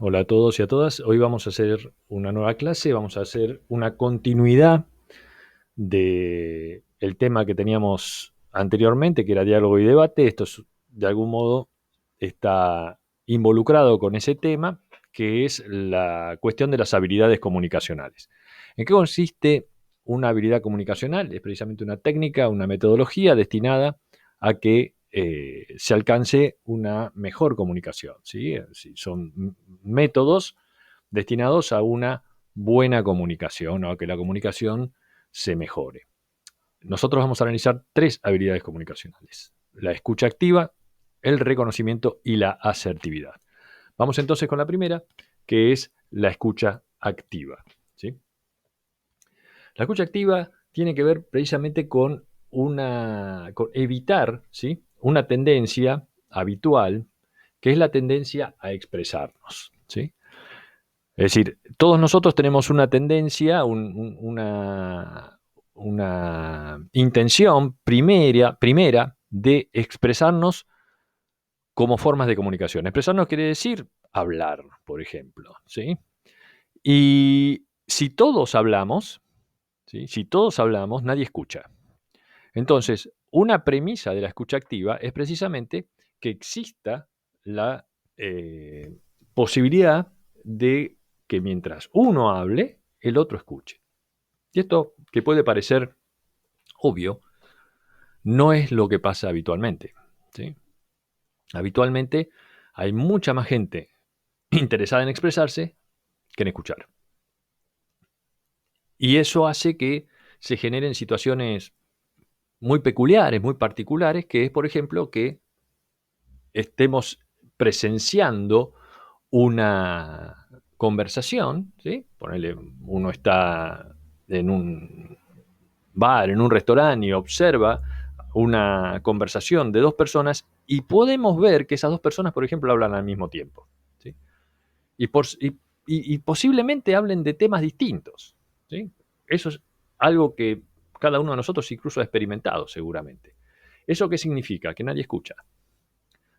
Hola a todos y a todas. Hoy vamos a hacer una nueva clase, vamos a hacer una continuidad de el tema que teníamos anteriormente, que era diálogo y debate. Esto de algún modo está involucrado con ese tema, que es la cuestión de las habilidades comunicacionales. ¿En qué consiste una habilidad comunicacional? Es precisamente una técnica, una metodología destinada a que se alcance una mejor comunicación, ¿sí? Son métodos destinados a una buena comunicación o a que la comunicación se mejore. Nosotros vamos a analizar tres habilidades comunicacionales: la escucha activa, el reconocimiento y la asertividad. Vamos entonces con la primera, que es la escucha activa, ¿sí? La escucha activa tiene que ver precisamente con con evitar, ¿sí?, una tendencia habitual, que es la tendencia a expresarnos, ¿sí? Es decir, todos nosotros tenemos una tendencia, una intención primera de expresarnos como formas de comunicación. Expresarnos quiere decir hablar, por ejemplo, ¿sí? Y si todos hablamos, ¿sí?, si todos hablamos, nadie escucha. Entonces, una premisa de la escucha activa es precisamente que exista la posibilidad de que mientras uno hable, el otro escuche. Y esto, que puede parecer obvio, no es lo que pasa habitualmente, ¿sí? Habitualmente hay mucha más gente interesada en expresarse que en escuchar. Y eso hace que se generen situaciones muy peculiares, muy particulares, que es, por ejemplo, que estemos presenciando una conversación, ¿sí? Ponele, uno está en un bar, en un restaurante, y observa una conversación de dos personas y podemos ver que esas dos personas, por ejemplo, hablan al mismo tiempo, ¿sí? Y posiblemente hablen de temas distintos, ¿sí? Eso es algo que cada uno de nosotros incluso ha experimentado seguramente. ¿Eso qué significa? Que nadie escucha.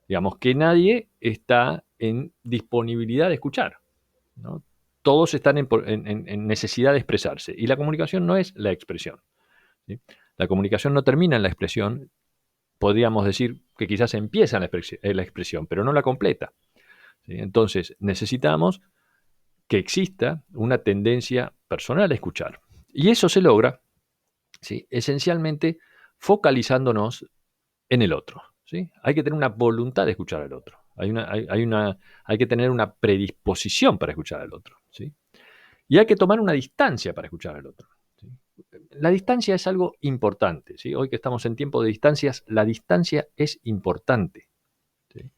Digamos, que nadie está en disponibilidad de escuchar, ¿no? Todos están en necesidad de expresarse. Y la comunicación no es la expresión, ¿sí? La comunicación no termina en la expresión. Podríamos decir que quizás empieza en la expresión, pero no la completa, ¿sí? Entonces, necesitamos que exista una tendencia personal a escuchar. Y eso se logra, ¿sí?, esencialmente focalizándonos en el otro, ¿sí? Hay que tener una voluntad de escuchar al otro. Hay que tener una predisposición para escuchar al otro, ¿sí? Y hay que tomar una distancia para escuchar al otro, ¿sí? La distancia es algo importante, ¿sí? Hoy que estamos en tiempo de distancias, la distancia es importante, ¿sí?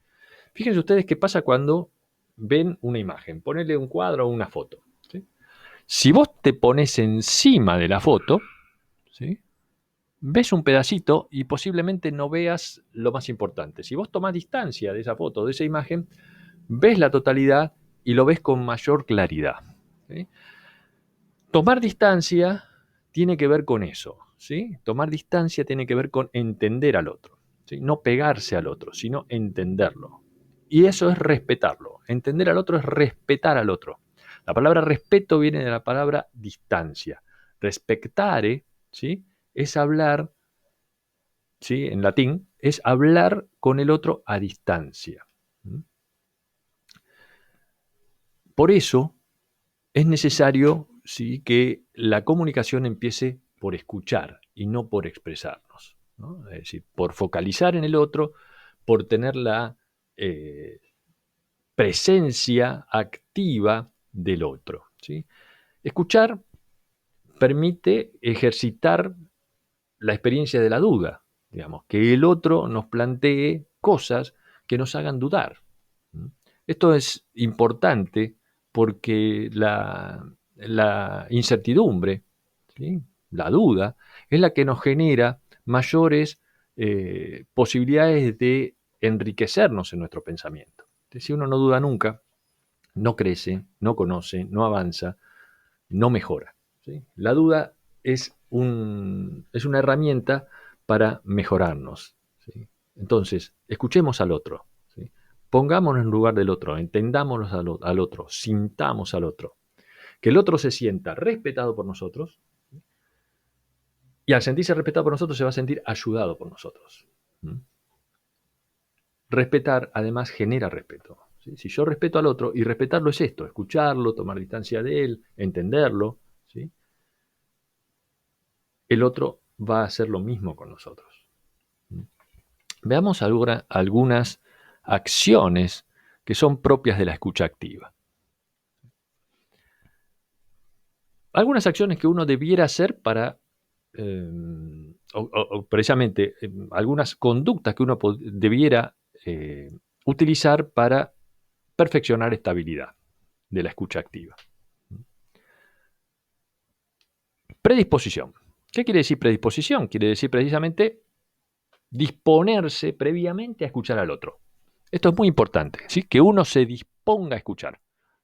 Fíjense ustedes qué pasa cuando ven una imagen. Ponele un cuadro o una foto, ¿sí? Si vos te pones encima de la foto, ¿sí?, ves un pedacito y posiblemente no veas lo más importante. Si vos tomás distancia de esa foto, de esa imagen, ves la totalidad y lo ves con mayor claridad, ¿sí? Tomar distancia tiene que ver con eso, ¿sí? Tomar distancia tiene que ver con entender al otro, ¿sí? No pegarse al otro, sino entenderlo. Y eso es respetarlo. Entender al otro es respetar al otro. La palabra respeto viene de la palabra distancia. Respectare, ¿sí?, es hablar, ¿sí?, en latín, es hablar con el otro a distancia. Por eso es necesario, ¿sí?, que la comunicación empiece por escuchar y no por expresarnos, ¿no? Es decir, por focalizar en el otro, por tener la eh, presencia activa del otro, ¿sí? Escuchar permite ejercitar la experiencia de la duda, digamos, que el otro nos plantee cosas que nos hagan dudar. Esto es importante porque la incertidumbre, ¿sí?, la duda, es la que nos genera mayores posibilidades de enriquecernos en nuestro pensamiento. Si uno no duda nunca, no crece, no conoce, no avanza, no mejora, ¿sí? La duda es una herramienta para mejorarnos, ¿sí? Entonces, escuchemos al otro, ¿sí? Pongámonos en lugar del otro, entendámonos al otro, sintamos al otro. Que el otro se sienta respetado por nosotros y al sentirse respetado por nosotros se va a sentir ayudado por nosotros. ¿Mm? Respetar además genera respeto. ¿Sí? Si yo respeto al otro, y respetarlo es esto, escucharlo, tomar distancia de él, entenderlo, ¿sí? El otro va a hacer lo mismo con nosotros. Veamos algunas acciones que son propias de la escucha activa. Algunas acciones que uno debiera hacer para, o precisamente, algunas conductas que uno debiera utilizar para perfeccionar esta habilidad de la escucha activa. Predisposición. ¿Qué quiere decir predisposición? Quiere decir precisamente disponerse previamente a escuchar al otro. Esto es muy importante, ¿sí? Que uno se disponga a escuchar.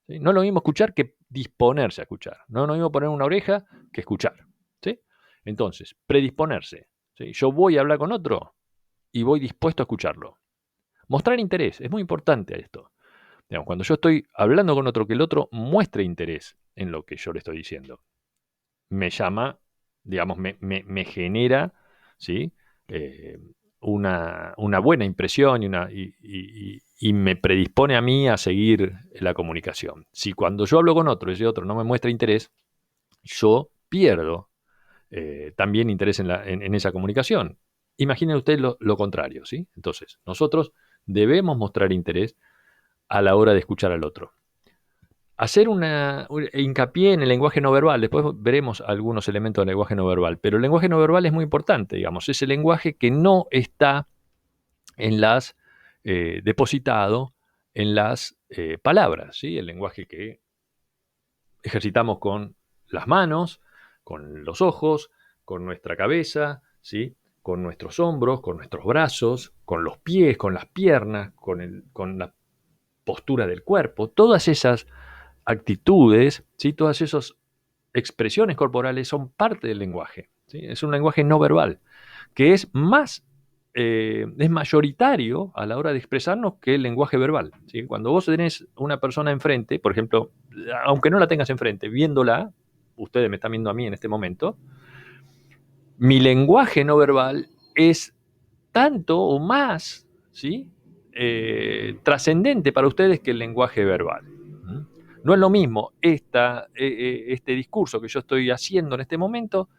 ¿Sí? No es lo mismo escuchar que disponerse a escuchar. No es lo mismo poner una oreja que escuchar. ¿Sí? Entonces, predisponerse. ¿Sí? Yo voy a hablar con otro y voy dispuesto a escucharlo. Mostrar interés, es muy importante esto. Digamos, cuando yo estoy hablando con otro, que el otro muestre interés en lo que yo le estoy diciendo. Me llama, digamos, me genera, ¿sí? Eh, una buena impresión y me predispone a mí a seguir la comunicación. Si cuando yo hablo con otro y ese otro no me muestra interés, yo pierdo también interés en esa comunicación. Imaginen ustedes lo contrario, ¿sí? Entonces, nosotros debemos mostrar interés a la hora de escuchar al otro. Hacer un hincapié en el lenguaje no verbal. Después veremos algunos elementos del lenguaje no verbal, pero el lenguaje no verbal es muy importante, digamos, es el lenguaje que no está en depositado en las palabras, ¿sí? El lenguaje que ejercitamos con las manos, con los ojos, con nuestra cabeza, ¿sí? Con nuestros hombros, con nuestros brazos, con los pies, con las piernas, con la postura del cuerpo. Todas esas actitudes, ¿sí? Todas esas expresiones corporales son parte del lenguaje. ¿Sí? Es un lenguaje no verbal, que es mayoritario a la hora de expresarnos que el lenguaje verbal. ¿Sí? Cuando vos tenés una persona enfrente, por ejemplo, aunque no la tengas enfrente, viéndola, ustedes me están viendo a mí en este momento, mi lenguaje no verbal es tanto o más, ¿sí? Trascendente para ustedes que el lenguaje verbal. No es lo mismo este discurso que yo estoy haciendo en este momento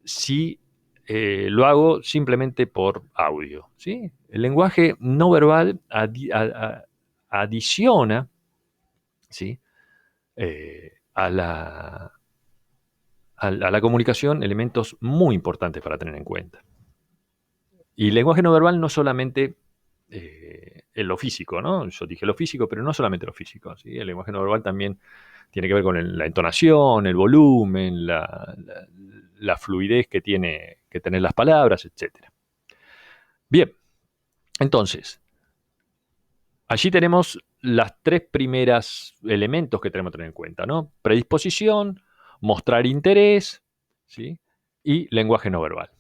si lo hago simplemente por audio. ¿Sí? El lenguaje no verbal adiciona, ¿sí? A la comunicación elementos muy importantes para tener en cuenta. Y el lenguaje no verbal no solamente en lo físico, ¿no? Yo dije lo físico, pero no solamente lo físico, ¿sí? El lenguaje no verbal también tiene que ver con la entonación, el volumen, la fluidez que tiene que tener las palabras, etc. Bien, entonces, allí tenemos las tres primeras elementos que tenemos que tener en cuenta, ¿no? Predisposición, mostrar interés, ¿sí? Y lenguaje no verbal.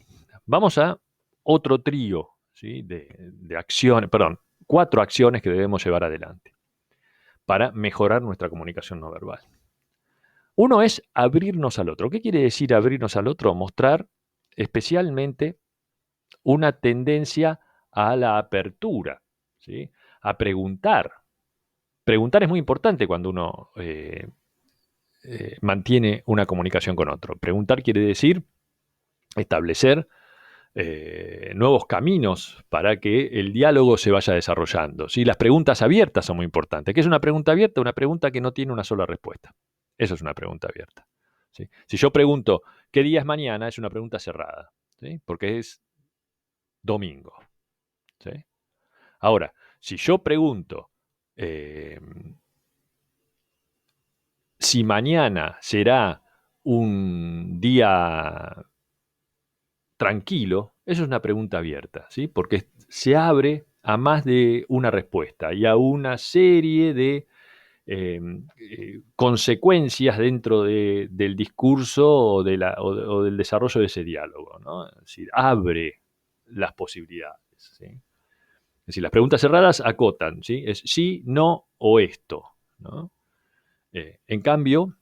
Vamos a otro trío, ¿sí? de acciones, perdón, 4 acciones que debemos llevar adelante para mejorar nuestra comunicación no verbal. Uno es abrirnos al otro. ¿Qué quiere decir abrirnos al otro? Mostrar especialmente una tendencia a la apertura, ¿sí? A preguntar. Preguntar es muy importante cuando uno mantiene una comunicación con otro. Preguntar quiere decir establecer nuevos caminos para que el diálogo se vaya desarrollando. ¿Sí? Las preguntas abiertas son muy importantes. ¿Qué es una pregunta abierta? Una pregunta que no tiene una sola respuesta. Eso es una pregunta abierta. ¿Sí? Si yo pregunto, ¿qué día es mañana? Es una pregunta cerrada, ¿sí? Porque es domingo. ¿Sí? Ahora, si yo pregunto, si mañana será un día tranquilo, eso es una pregunta abierta, ¿sí? Porque se abre a más de una respuesta y a una serie de consecuencias dentro del discurso o del desarrollo de ese diálogo, ¿no? Es decir, abre las posibilidades, ¿sí? Es decir, las preguntas cerradas acotan, ¿sí? Es sí, no o esto, ¿no? En cambio,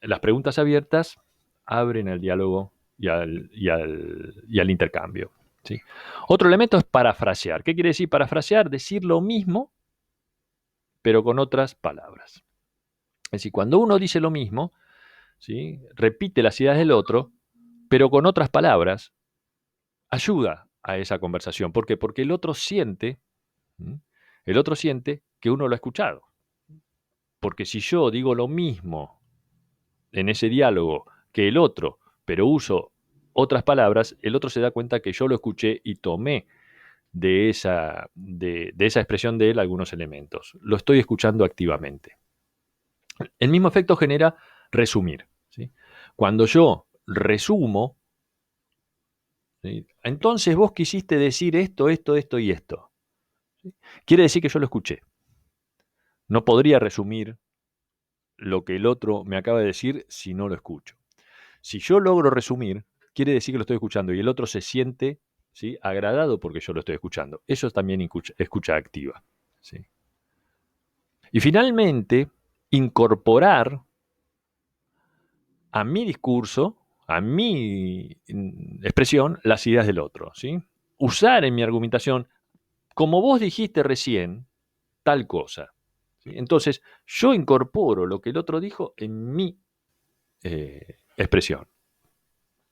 las preguntas abiertas abren el diálogo y al intercambio, ¿sí? Otro elemento es parafrasear. ¿Qué quiere decir parafrasear? Decir lo mismo, pero con otras palabras. Es decir, cuando uno dice lo mismo, ¿sí? Repite las ideas del otro, pero con otras palabras, ayuda a esa conversación. ¿Por qué? Porque el otro siente, ¿m? El otro siente que uno lo ha escuchado. Porque si yo digo lo mismo en ese diálogo que el otro, pero uso otras palabras, el otro se da cuenta que yo lo escuché y tomé de esa expresión de él algunos elementos. Lo estoy escuchando activamente. El mismo efecto genera resumir, ¿sí? Cuando yo resumo, ¿sí? Entonces vos quisiste decir esto, esto, esto y esto, ¿sí? Quiere decir que yo lo escuché. No podría resumir lo que el otro me acaba de decir si no lo escucho. Si yo logro resumir, quiere decir que lo estoy escuchando y el otro se siente, ¿sí? Agradado porque yo lo estoy escuchando. Eso es también escucha activa, ¿sí? Y finalmente, incorporar a mi discurso, a mi expresión, las ideas del otro, ¿sí? Usar en mi argumentación, como vos dijiste recién, tal cosa, ¿sí? Entonces, yo incorporo lo que el otro dijo en mi expresión.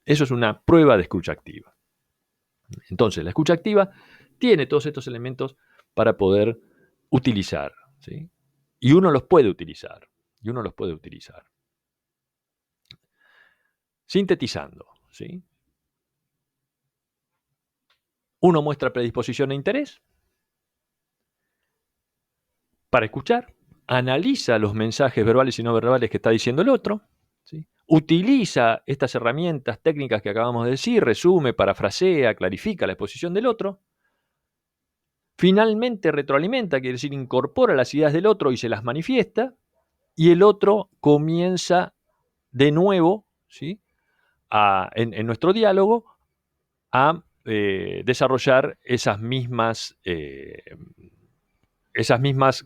Eso es una prueba de escucha activa. Entonces, la escucha activa tiene todos estos elementos para poder utilizar, ¿sí? Y uno los puede utilizar. Y uno los puede utilizar. Sintetizando, ¿sí? Uno muestra predisposición e interés para escuchar, analiza los mensajes verbales y no verbales que está diciendo el otro, ¿sí? Utiliza estas herramientas técnicas que acabamos de decir, resume, parafrasea, clarifica la exposición del otro. Finalmente retroalimenta, quiere decir, incorpora las ideas del otro y se las manifiesta, y el otro comienza de nuevo, ¿sí? En nuestro diálogo a desarrollar esas mismas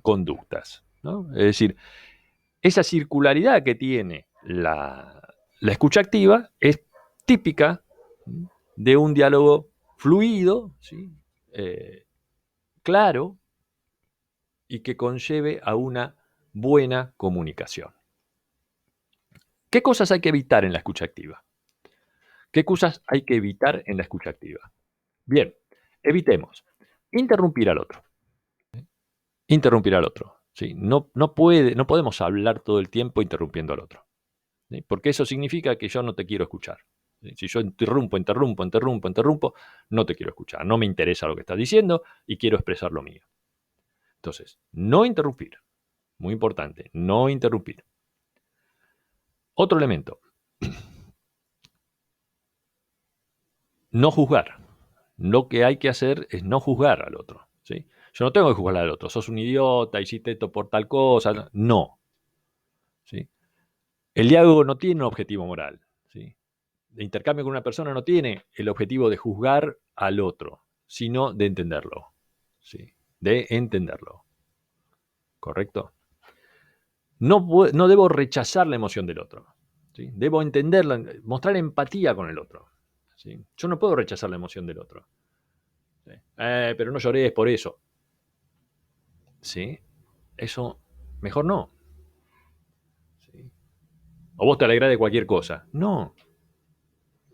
conductas, ¿no? Es decir, esa circularidad que tiene la escucha activa es típica de un diálogo fluido, ¿sí? Claro, y que conlleve a una buena comunicación. ¿Qué cosas hay que evitar en la escucha activa? ¿Qué cosas hay que evitar en la escucha activa? Bien, evitemos interrumpir al otro. Interrumpir al otro, ¿sí? No podemos hablar todo el tiempo interrumpiendo al otro, ¿sí? Porque eso significa que yo no te quiero escuchar, ¿sí? Si yo interrumpo, no te quiero escuchar, no me interesa lo que estás diciendo y quiero expresar lo mío. Entonces, no interrumpir, muy importante, no interrumpir. Otro elemento, no juzgar. Lo que hay que hacer es no juzgar al otro, ¿sí? Yo no tengo que juzgar al otro, sos un idiota, hiciste esto por tal cosa, no, ¿sí? El diálogo no tiene un objetivo moral, ¿sí? El intercambio con una persona no tiene el objetivo de juzgar al otro, sino de entenderlo, ¿sí? De entenderlo, ¿correcto? No debo rechazar la emoción del otro, ¿sí? Debo entenderla, mostrar empatía con el otro, ¿sí? Yo no puedo rechazar la emoción del otro, ¿sí? Pero no llores por eso, ¿sí? Eso, mejor no, ¿sí? O vos te alegrás de cualquier cosa. No,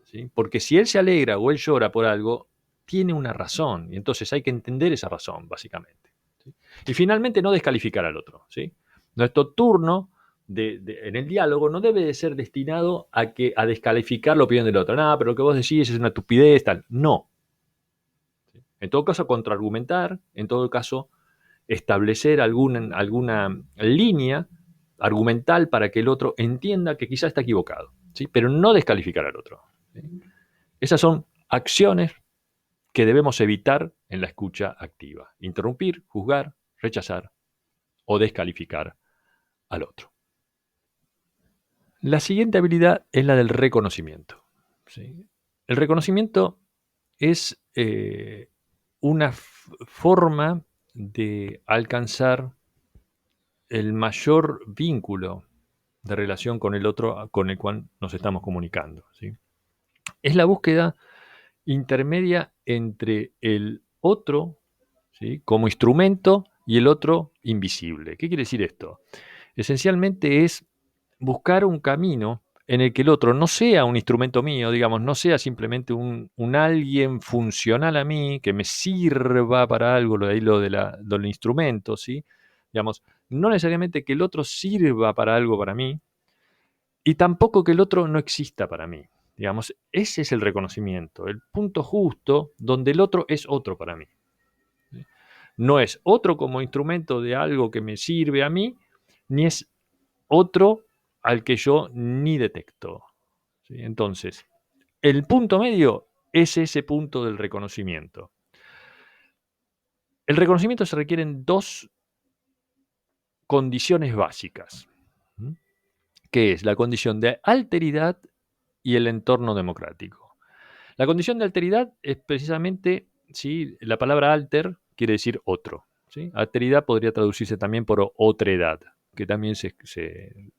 ¿sí? Porque si él se alegra o él llora por algo, tiene una razón. Y entonces hay que entender esa razón, básicamente, ¿sí? Y finalmente no descalificar al otro, ¿sí? Nuestro turno en el diálogo no debe de ser destinado a descalificar la opinión del otro. Nada, pero lo que vos decís es una estupidez, tal. No. ¿Sí? En todo caso, contraargumentar, en todo caso, establecer alguna línea argumental para que el otro entienda que quizás está equivocado, ¿sí? Pero no descalificar al otro, ¿sí? Esas son acciones que debemos evitar en la escucha activa. Interrumpir, juzgar, rechazar o descalificar al otro. La siguiente habilidad es la del reconocimiento, ¿sí? El reconocimiento es una forma de alcanzar el mayor vínculo de relación con el otro con el cual nos estamos comunicando, ¿sí? Es la búsqueda intermedia entre el otro, ¿sí?, como instrumento y el otro invisible. ¿Qué quiere decir esto? Esencialmente es buscar un camino en el que el otro no sea un instrumento mío, digamos, no sea simplemente un alguien funcional a mí, que me sirva para algo, lo de ahí lo del instrumento, ¿sí? Digamos, no necesariamente que el otro sirva para algo para mí, y tampoco que el otro no exista para mí. Digamos, ese es el reconocimiento, el punto justo donde el otro es otro para mí. No es otro como instrumento de algo que me sirve a mí, ni es otro al que yo ni detecto, ¿sí? Entonces, el punto medio es ese punto del reconocimiento. El reconocimiento se requieren dos condiciones básicas, ¿sí?, que es la condición de alteridad y el entorno democrático. La condición de alteridad es precisamente, ¿sí?, la palabra alter quiere decir otro, ¿sí? Alteridad podría traducirse también por otredad, que también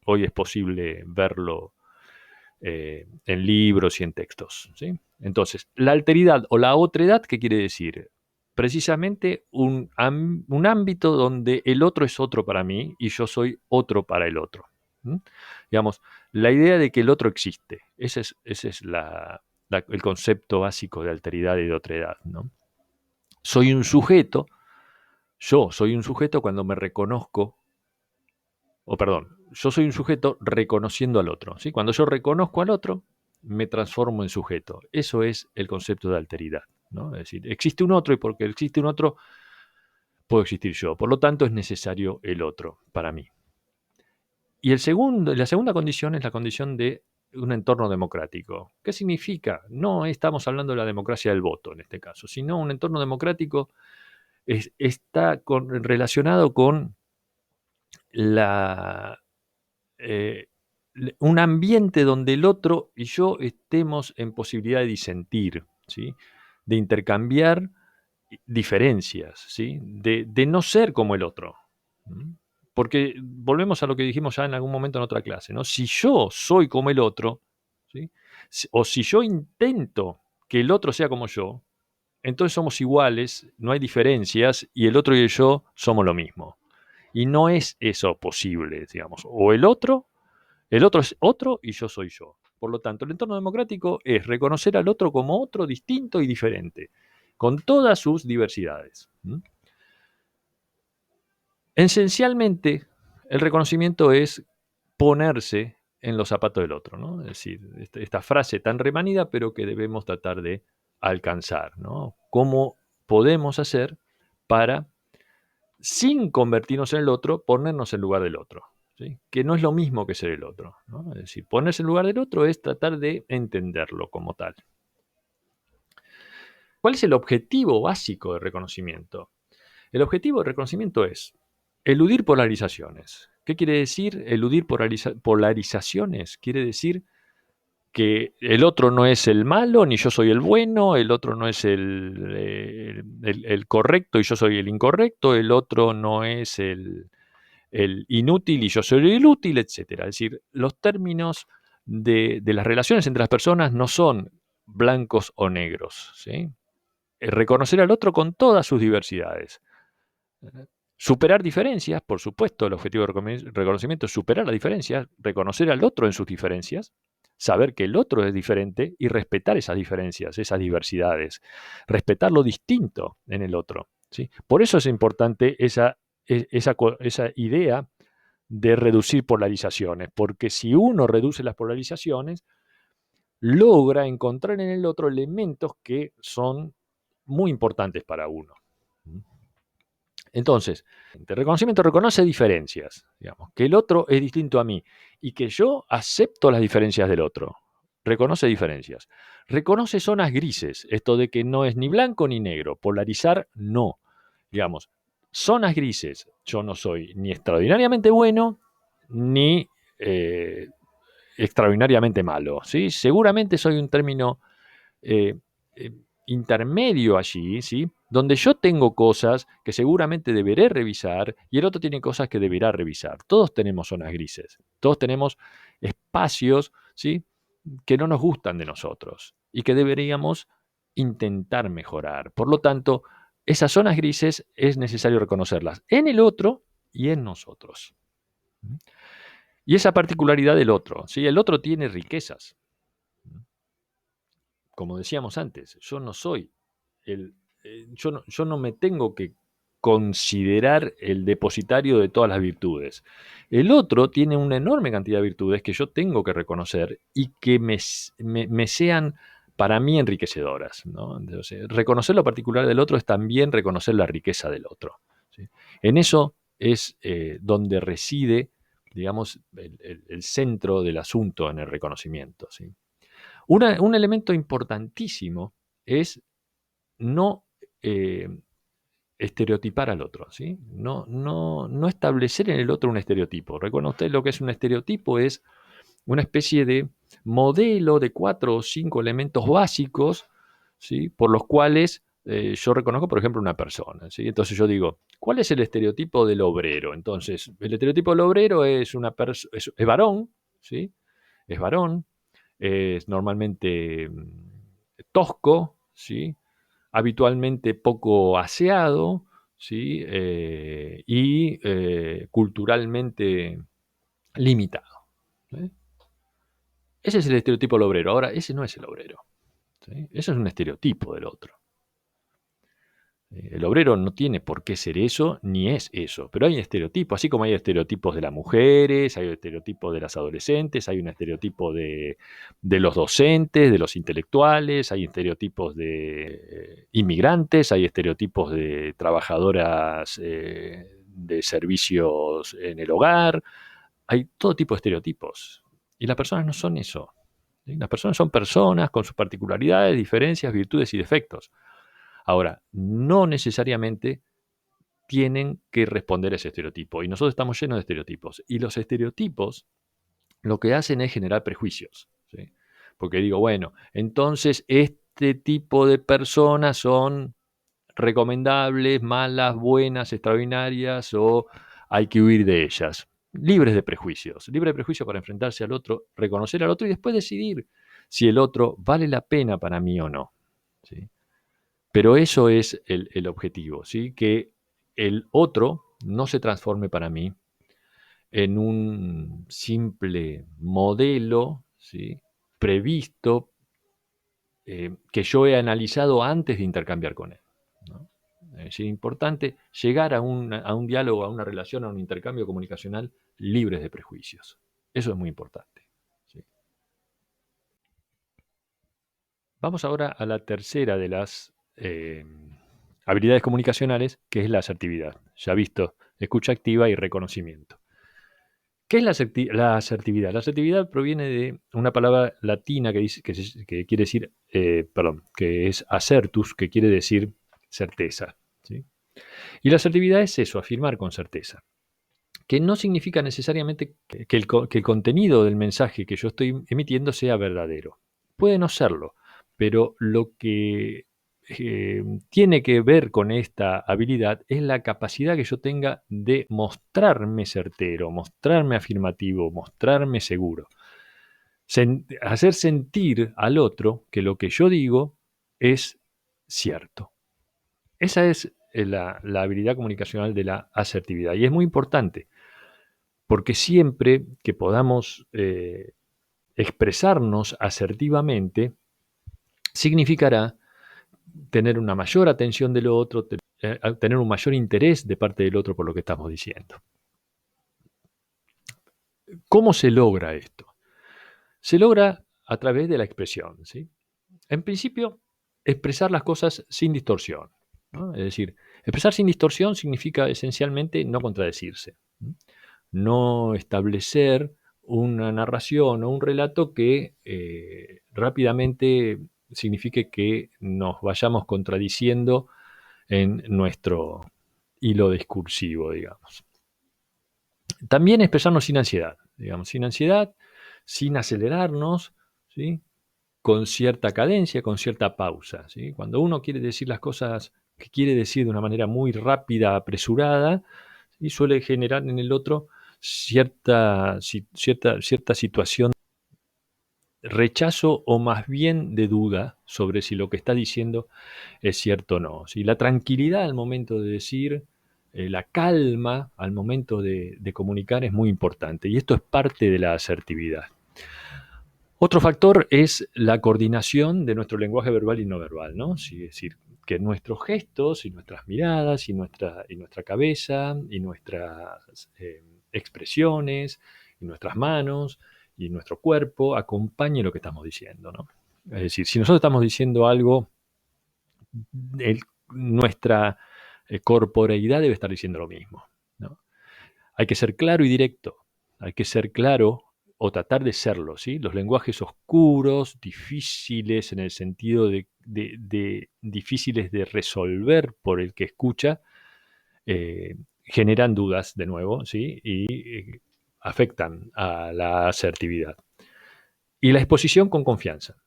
hoy es posible verlo en libros y en textos, ¿sí? Entonces, la alteridad o la otredad, ¿qué quiere decir? Precisamente un ámbito donde el otro es otro para mí y yo soy otro para el otro. Digamos, la idea de que el otro existe. Ese es el concepto básico de alteridad y de otredad, ¿no? Soy un sujeto, yo soy un sujeto cuando me reconozco, o perdón, yo soy un sujeto reconociendo al otro, ¿sí? Cuando yo reconozco al otro, me transformo en sujeto. Eso es el concepto de alteridad, ¿no? Es decir, existe un otro y porque existe un otro, puedo existir yo. Por lo tanto, es necesario el otro para mí. Y la segunda condición es la condición de un entorno democrático. ¿Qué significa? No estamos hablando de la democracia del voto en este caso, sino un entorno democrático está relacionado con eh, un ambiente donde el otro y yo estemos en posibilidad de disentir, ¿sí?, de intercambiar diferencias, ¿sí?, de no ser como el otro. Porque volvemos a lo que dijimos ya en algún momento en otra clase, ¿no? Si yo soy como el otro, ¿sí?, o si yo intento que el otro sea como yo, entonces somos iguales, no hay diferencias y el otro y yo somos lo mismo. Y no es eso posible, digamos. O el otro es otro y yo soy yo. Por lo tanto, el entorno democrático es reconocer al otro como otro distinto y diferente, con todas sus diversidades. Esencialmente, el reconocimiento es ponerse en los zapatos del otro, ¿no? Es decir, esta frase tan remanida, pero que debemos tratar de alcanzar, ¿no? ¿Cómo podemos hacer para, sin convertirnos en el otro, ponernos en lugar del otro? ¿Sí? Que no es lo mismo que ser el otro, ¿no? Es decir, ponerse en lugar del otro es tratar de entenderlo como tal. ¿Cuál es el objetivo básico del reconocimiento? El objetivo del reconocimiento es eludir polarizaciones. ¿Qué quiere decir eludir polarizaciones? Quiere decir que el otro no es el malo, ni yo soy el bueno, el otro no es el correcto y yo soy el incorrecto, el otro no es el inútil y yo soy el inútil, etc. Es decir, los términos de las relaciones entre las personas no son blancos o negros, ¿sí? Reconocer al otro con todas sus diversidades. Superar diferencias, por supuesto, el objetivo de reconocimiento es superar las diferencias, reconocer al otro en sus diferencias, saber que el otro es diferente y respetar esas diferencias, esas diversidades, respetar lo distinto en el otro, ¿sí? Por eso es importante esa idea de reducir polarizaciones, porque si uno reduce las polarizaciones, logra encontrar en el otro elementos que son muy importantes para uno. Entonces, el reconocimiento reconoce diferencias, digamos, que el otro es distinto a mí y que yo acepto las diferencias del otro. Reconoce diferencias. Reconoce zonas grises, esto de que no es ni blanco ni negro. Polarizar, no. Digamos, zonas grises. Yo no soy ni extraordinariamente bueno ni extraordinariamente malo, ¿sí? Seguramente soy un término eh, intermedio allí, ¿sí? donde yo tengo cosas que seguramente deberé revisar y el otro tiene cosas que deberá revisar. Todos tenemos zonas grises, todos tenemos espacios, ¿sí?, que no nos gustan de nosotros y que deberíamos intentar mejorar. Por lo tanto, esas zonas grises es necesario reconocerlas en el otro y en nosotros. Y esa particularidad del otro, ¿sí? El otro tiene riquezas. Como decíamos antes, yo no soy yo no me tengo que considerar el depositario de todas las virtudes. El otro tiene una enorme cantidad de virtudes que yo tengo que reconocer y que me sean para mí enriquecedoras, ¿no? Entonces, reconocer lo particular del otro es también reconocer la riqueza del otro, ¿sí? En eso es donde reside, digamos, el centro del asunto en el reconocimiento, ¿sí? Un elemento importantísimo es no eh, estereotipar al otro, ¿sí? No establecer en el otro un estereotipo. Recuerden ustedes lo que es un estereotipo, es una especie de modelo de 4 o 5 elementos básicos, ¿sí?, por los cuales yo reconozco, por ejemplo, una persona, ¿sí? Entonces yo digo, ¿cuál es el estereotipo del obrero? Entonces, el estereotipo del obrero es es varón, ¿sí? Es varón, es normalmente tosco, ¿sí?, habitualmente poco aseado, ¿sí?, y culturalmente limitado, ¿sí? Ese es el estereotipo del obrero. Ahora, ese no es el obrero, ¿sí? Eso es un estereotipo del otro. El obrero no tiene por qué ser eso, ni es eso, pero hay estereotipos, así como hay estereotipos de las mujeres, hay estereotipos de las adolescentes, hay un estereotipo de los docentes, de los intelectuales, hay estereotipos de inmigrantes, hay estereotipos de trabajadoras de servicios en el hogar, hay todo tipo de estereotipos. Y las personas no son eso, ¿sí? Las personas son personas con sus particularidades, diferencias, virtudes y defectos. Ahora, no necesariamente tienen que responder a ese estereotipo. Y nosotros estamos llenos de estereotipos. Y los estereotipos lo que hacen es generar prejuicios, ¿sí? Porque digo, bueno, entonces este tipo de personas son recomendables, malas, buenas, extraordinarias o hay que huir de ellas. Libres de prejuicios para enfrentarse al otro, reconocer al otro y después decidir si el otro vale la pena para mí o no, ¿sí? Pero eso es el objetivo, ¿sí? Que el otro no se transforme para mí en un simple modelo, ¿sí?, previsto, que yo he analizado antes de intercambiar con él, ¿no? Es importante llegar a un diálogo, a una relación, a un intercambio comunicacional libres de prejuicios. Eso es muy importante, ¿sí? Vamos ahora a la tercera de las habilidades comunicacionales, que es la asertividad. Ya visto, escucha activa y reconocimiento. ¿Qué es la asertividad? La asertividad proviene de una palabra latina que quiere decir, que es acertus, que quiere decir certeza, ¿sí? Y la asertividad es eso, afirmar con certeza, que no significa necesariamente que el contenido del mensaje que yo estoy emitiendo sea verdadero. Puede no serlo, pero lo que tiene que ver con esta habilidad es la capacidad que yo tenga de mostrarme certero, mostrarme afirmativo, mostrarme seguro. Hacer sentir al otro que lo que yo digo es cierto. Esa es la habilidad comunicacional de la asertividad y es muy importante porque siempre que podamos expresarnos asertivamente significará tener una mayor atención del otro, tener un mayor interés de parte del otro por lo que estamos diciendo. ¿Cómo se logra esto? Se logra a través de la expresión, ¿sí? En principio, expresar las cosas sin distorsión, ¿no? Es decir, expresar sin distorsión significa esencialmente no contradecirse, ¿no? No establecer una narración o un relato que rápidamente signifique que nos vayamos contradiciendo en nuestro hilo discursivo, digamos. También expresarnos sin ansiedad, digamos, sin ansiedad, sin acelerarnos, ¿sí?, con cierta cadencia, con cierta pausa, ¿sí? Cuando uno quiere decir las cosas que quiere decir de una manera muy rápida, apresurada, y suele generar en el otro cierta situación de rechazo o más bien de duda sobre si lo que está diciendo es cierto o no. ¿Sí? La tranquilidad al momento de decir, la calma al momento de comunicar es muy importante y esto es parte de la asertividad. Otro factor es la coordinación de nuestro lenguaje verbal y no verbal, ¿no? Sí, es decir, que nuestros gestos y nuestras miradas y nuestra cabeza y nuestras expresiones y nuestras manos y nuestro cuerpo acompañen lo que estamos diciendo, ¿no? Es decir, si nosotros estamos diciendo algo, nuestra corporeidad debe estar diciendo lo mismo, ¿no? Hay que ser claro y directo, hay que ser claro o tratar de serlo, ¿sí? Los lenguajes oscuros, difíciles en el sentido de difíciles de resolver por el que escucha, generan dudas de nuevo, ¿sí? Y afectan a la asertividad. Y la exposición con confianza.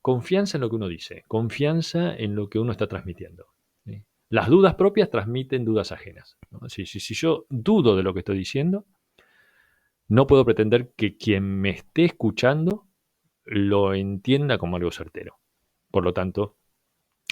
Confianza en lo que uno dice, confianza en lo que uno está transmitiendo, ¿sí? Las dudas propias transmiten dudas ajenas, ¿no? Si yo dudo de lo que estoy diciendo, no puedo pretender que quien me esté escuchando lo entienda como algo certero. Por lo tanto,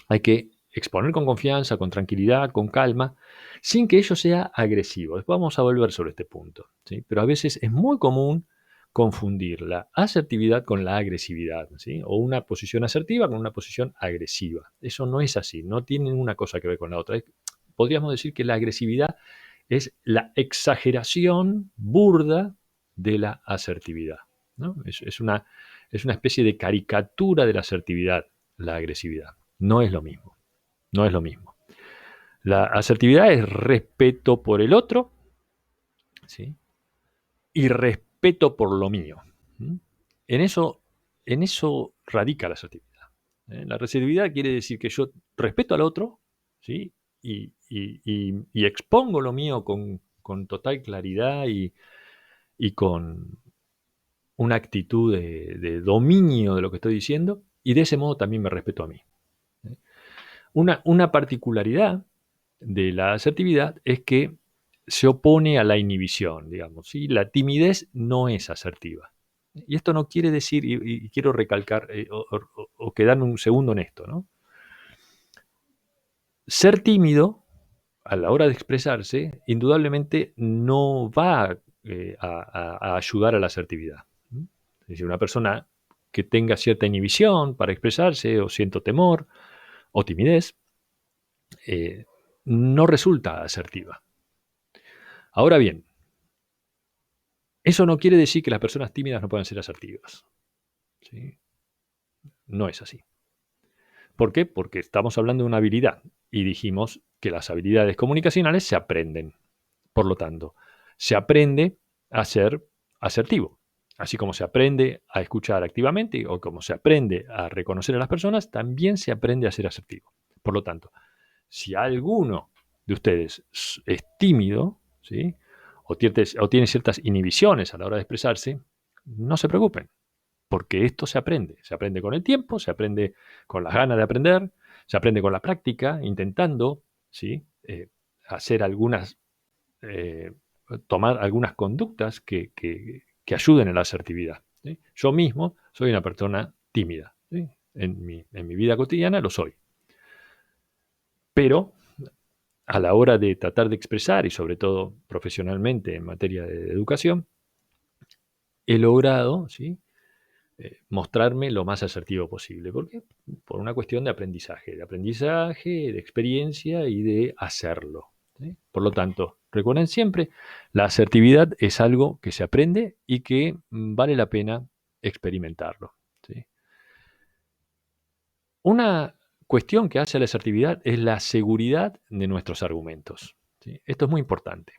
hay que exponer con confianza, con tranquilidad, con calma, sin que ello sea agresivo. Después vamos a volver sobre este punto, ¿sí? Pero a veces es muy común confundir la asertividad con la agresividad, ¿sí? O una posición asertiva con una posición agresiva. Eso no es así, no tienen una cosa que ver con la otra. Podríamos decir que la agresividad es la exageración burda de la asertividad, ¿no? Es una especie de caricatura de la asertividad, la agresividad. No es lo mismo. No es lo mismo. La asertividad es respeto por el otro, ¿sí? Y respeto por lo mío. ¿Mm? En eso radica la asertividad. La asertividad quiere decir que yo respeto al otro, ¿sí? Y expongo lo mío con total claridad y con una actitud de dominio de lo que estoy diciendo, y de ese modo también me respeto a mí. Una particularidad de la asertividad es que se opone a la inhibición, digamos, ¿sí? La timidez no es asertiva. Y esto no quiere decir, y quiero recalcar, o quedarme un segundo en esto, ¿no? Ser tímido a la hora de expresarse, indudablemente no va a ayudar a la asertividad. Es decir, una persona que tenga cierta inhibición para expresarse, o cierto temor, o timidez, no resulta asertiva. Ahora bien, eso no quiere decir que las personas tímidas no puedan ser asertivas, ¿sí? No es así. ¿Por qué? Porque estamos hablando de una habilidad y dijimos que las habilidades comunicacionales se aprenden. Por lo tanto, se aprende a ser asertivo. Así como se aprende a escuchar activamente o como se aprende a reconocer a las personas, también se aprende a ser asertivo. Por lo tanto, si alguno de ustedes es tímido, ¿sí? o tiene ciertas inhibiciones a la hora de expresarse, no se preocupen, porque esto se aprende con el tiempo, se aprende con las ganas de aprender, se aprende con la práctica, intentando, ¿sí? Hacer eh, tomar algunas conductas que ayuden en la asertividad, ¿sí? Yo mismo soy una persona tímida, ¿sí? En mi vida cotidiana lo soy. Pero a la hora de tratar de expresar, y sobre todo profesionalmente en materia de educación, he logrado, ¿sí? Mostrarme lo más asertivo posible. ¿Por qué? Por una cuestión de experiencia y de hacerlo, ¿sí? Por lo tanto, recuerden siempre, la asertividad es algo que se aprende y que vale la pena experimentarlo, ¿sí? Una cuestión que hace a la asertividad es la seguridad de nuestros argumentos, ¿sí? Esto es muy importante.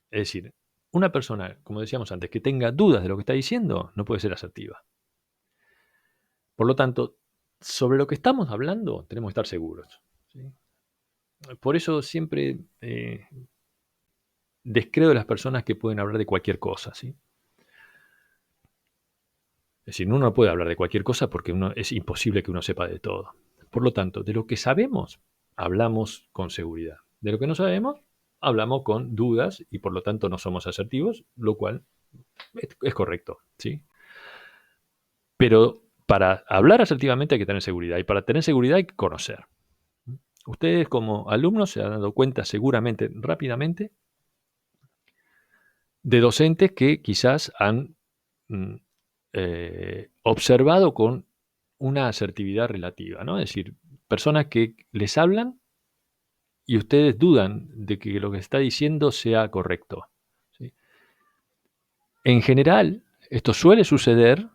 Es decir, una persona, como decíamos antes, que tenga dudas de lo que está diciendo, no puede ser asertiva. Por lo tanto, sobre lo que estamos hablando tenemos que estar seguros, ¿sí? Por eso siempre descreo de las personas que pueden hablar de cualquier cosa, ¿sí? Es decir, uno no puede hablar de cualquier cosa porque es imposible que uno sepa de todo. Por lo tanto, de lo que sabemos, hablamos con seguridad. De lo que no sabemos, hablamos con dudas y por lo tanto no somos asertivos, lo cual es correcto, ¿sí? Pero para hablar asertivamente hay que tener seguridad y para tener seguridad hay que conocer. Ustedes como alumnos se han dado cuenta seguramente rápidamente de docentes que quizás han mm, observado con una asertividad relativa, ¿no? Es decir, personas que les hablan y ustedes dudan de que lo que está diciendo sea correcto, ¿sí? En general, esto suele suceder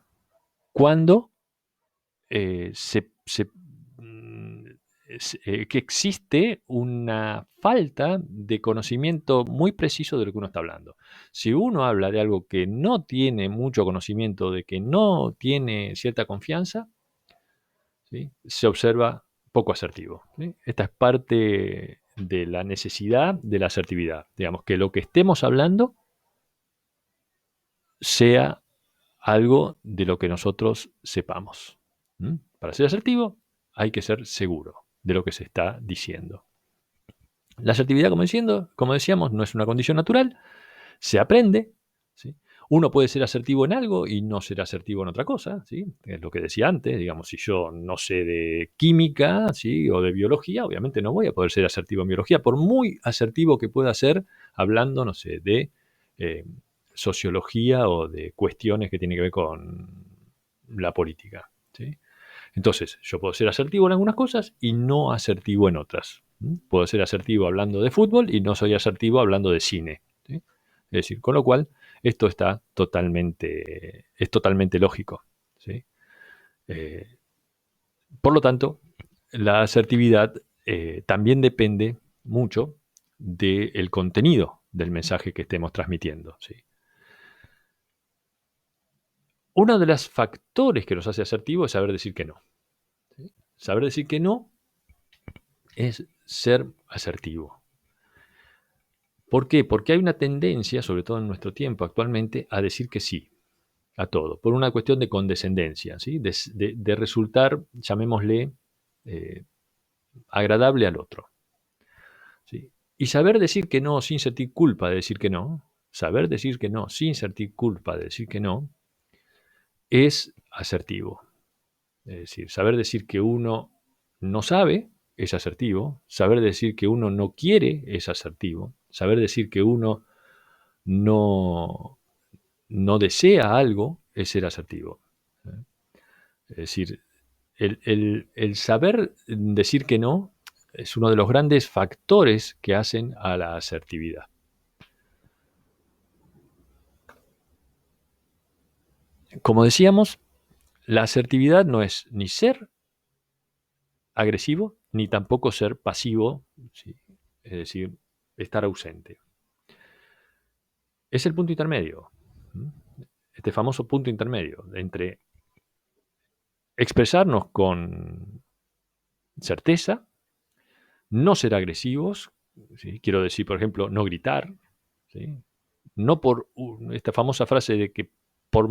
cuando eh, se, se, mm, que existe una falta de conocimiento muy preciso de lo que uno está hablando. Si uno habla de algo que no tiene mucho conocimiento, de que no tiene cierta confianza, ¿sí? Se observa poco asertivo, ¿sí? Esta es parte de la necesidad de la asertividad. Digamos, que lo que estemos hablando sea algo de lo que nosotros sepamos. Para ser asertivo hay que ser seguro de lo que se está diciendo. La asertividad, como decíamos, no es una condición natural, se aprende, ¿sí? Uno puede ser asertivo en algo y no ser asertivo en otra cosa, ¿sí? Es lo que decía antes, digamos, si yo no sé de química, ¿sí? O de biología, obviamente no voy a poder ser asertivo en biología, por muy asertivo que pueda ser hablando, no sé, de eh, sociología o de cuestiones que tienen que ver con la política, ¿sí? Entonces, yo puedo ser asertivo en algunas cosas y no asertivo en otras. Puedo ser asertivo hablando de fútbol y no soy asertivo hablando de cine, ¿sí? Es decir, con lo cual, esto es totalmente lógico, ¿sí? Eh, por lo tanto, la asertividad también depende mucho del contenido del mensaje que estemos transmitiendo, ¿sí? Uno de los factores que nos hace asertivos es saber decir que no, ¿sí? Saber decir que no es ser asertivo. ¿Por qué? Porque hay una tendencia, sobre todo en nuestro tiempo actualmente, a decir que sí a todo, por una cuestión de condescendencia, ¿sí? De resultar, llamémosle, eh, agradable al otro, ¿sí? Y saber decir que no sin sentir culpa de decir que no, saber decir que no sin sentir culpa de decir que no, es asertivo. Es decir, saber decir que uno no sabe es asertivo, saber decir que uno no quiere es asertivo, saber decir que uno no, no desea algo es ser asertivo. Es decir, el saber decir que no es uno de los grandes factores que hacen a la asertividad. Como decíamos, la asertividad no es ni ser agresivo, ni tampoco ser pasivo, ¿sí? Es decir, estar ausente. Es el punto intermedio, este famoso punto intermedio entre expresarnos con certeza, no ser agresivos, ¿sí? Quiero decir, por ejemplo, no gritar, ¿sí? No por esta famosa frase de que por,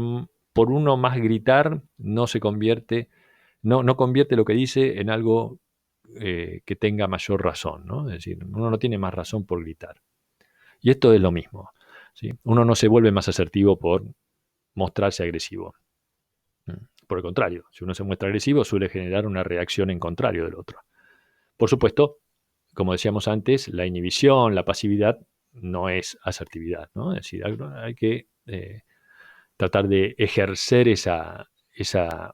por uno más gritar no se convierte, no convierte lo que dice en algo que tenga mayor razón, ¿no? Es decir, uno no tiene más razón por gritar. Y esto es lo mismo, ¿sí? Uno no se vuelve más asertivo por mostrarse agresivo. Por el contrario, si uno se muestra agresivo suele generar una reacción en contrario del otro. Por supuesto, como decíamos antes, la inhibición, la pasividad no es asertividad, ¿no? Es decir, hay que tratar de ejercer esa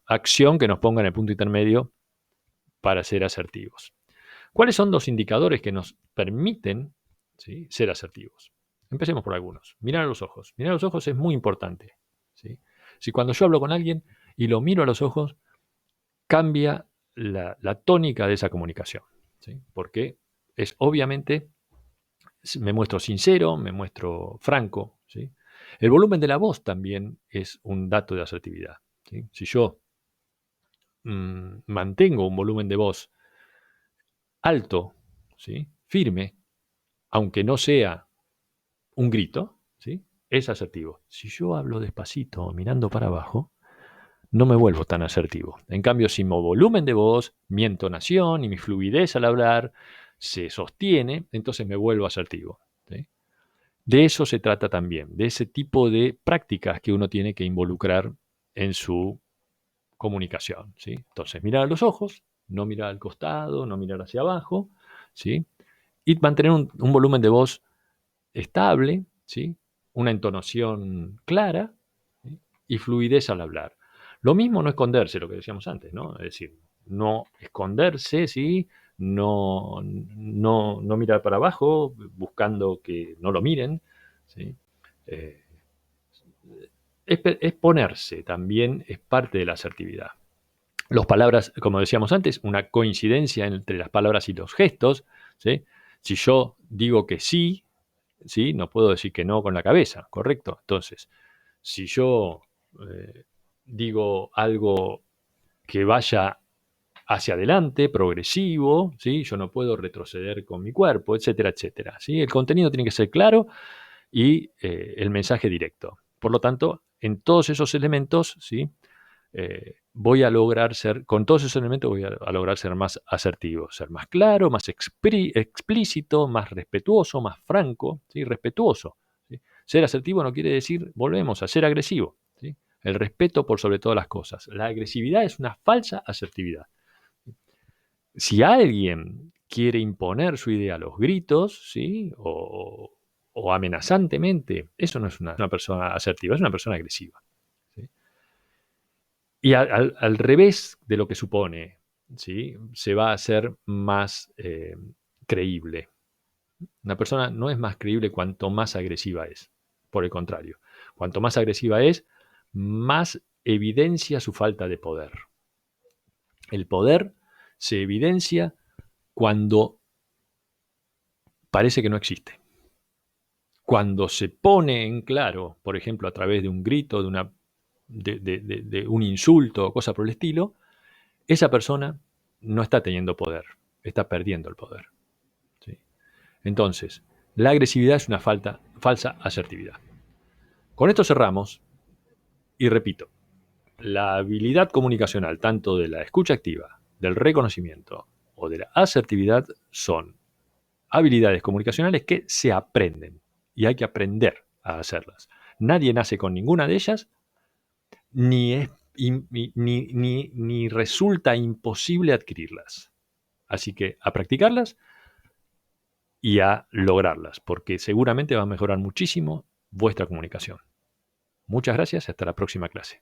acción que nos ponga en el punto intermedio para ser asertivos. ¿Cuáles son los indicadores que nos permiten, ¿sí?, ser asertivos? Empecemos por algunos. Mirar a los ojos. Mirar a los ojos es muy importante, ¿sí? Si cuando yo hablo con alguien y lo miro a los ojos, cambia la tónica de esa comunicación, ¿sí? Porque es obviamente, me muestro sincero, me muestro franco, ¿sí? El volumen de la voz también es un dato de asertividad, ¿sí? Si yo mantengo un volumen de voz alto, ¿sí?, firme, aunque no sea un grito, ¿sí?, es asertivo. Si yo hablo despacito, mirando para abajo, no me vuelvo tan asertivo. En cambio, si mi volumen de voz, mi entonación y mi fluidez al hablar se sostiene, entonces me vuelvo asertivo. ¿Sí? De eso se trata también, de ese tipo de prácticas que uno tiene que involucrar en su comunicación. ¿Sí? Entonces, mirar a los ojos, no mirar al costado, no mirar hacia abajo, ¿sí? Y mantener un volumen de voz estable, ¿sí? Una entonación clara, ¿sí? Y fluidez al hablar. Lo mismo no esconderse, lo que decíamos antes, ¿no? Es decir, no esconderse, ¿sí? No mirar para abajo buscando que no lo miren, ¿sí? Eh, es ponerse también, es parte de la asertividad. Las palabras, como decíamos antes, una coincidencia entre las palabras y los gestos, ¿sí? Si yo digo que sí, ¿sí? No puedo decir que no con la cabeza, ¿correcto? Entonces, si yo eh, digo algo que vaya hacia adelante, progresivo, ¿sí? Yo no puedo retroceder con mi cuerpo, etcétera, etcétera, ¿sí? El contenido tiene que ser claro y el mensaje directo. Por lo tanto, en todos esos elementos, ¿sí? Voy a lograr ser, con todos esos elementos voy a lograr ser más asertivo, ser más claro, más explícito, más respetuoso, más franco, ¿sí? Respetuoso. ¿Sí? Ser asertivo no quiere decir, volvemos a ser agresivo. ¿Sí? El respeto por sobre todas las cosas. La agresividad es una falsa asertividad. Si alguien quiere imponer su idea a los gritos, ¿sí? O amenazantemente, eso no es una persona asertiva, es una persona agresiva. ¿Sí? Y al revés de lo que supone, ¿sí? Se va a hacer más creíble. Una persona no es más creíble cuanto más agresiva es. Por el contrario, cuanto más agresiva es, más evidencia su falta de poder. El poder se evidencia cuando parece que no existe. Cuando se pone en claro, por ejemplo, a través de un grito, de un insulto o cosa por el estilo, esa persona no está teniendo poder, está perdiendo el poder. ¿Sí? Entonces, la agresividad es una falsa asertividad. Con esto cerramos y repito, la habilidad comunicacional, tanto de la escucha activa, del reconocimiento o de la asertividad, son habilidades comunicacionales que se aprenden y hay que aprender a hacerlas. Nadie nace con ninguna de ellas, ni, es, ni resulta imposible adquirirlas. Así que a practicarlas y a lograrlas, porque seguramente va a mejorar muchísimo vuestra comunicación. Muchas gracias y hasta la próxima clase.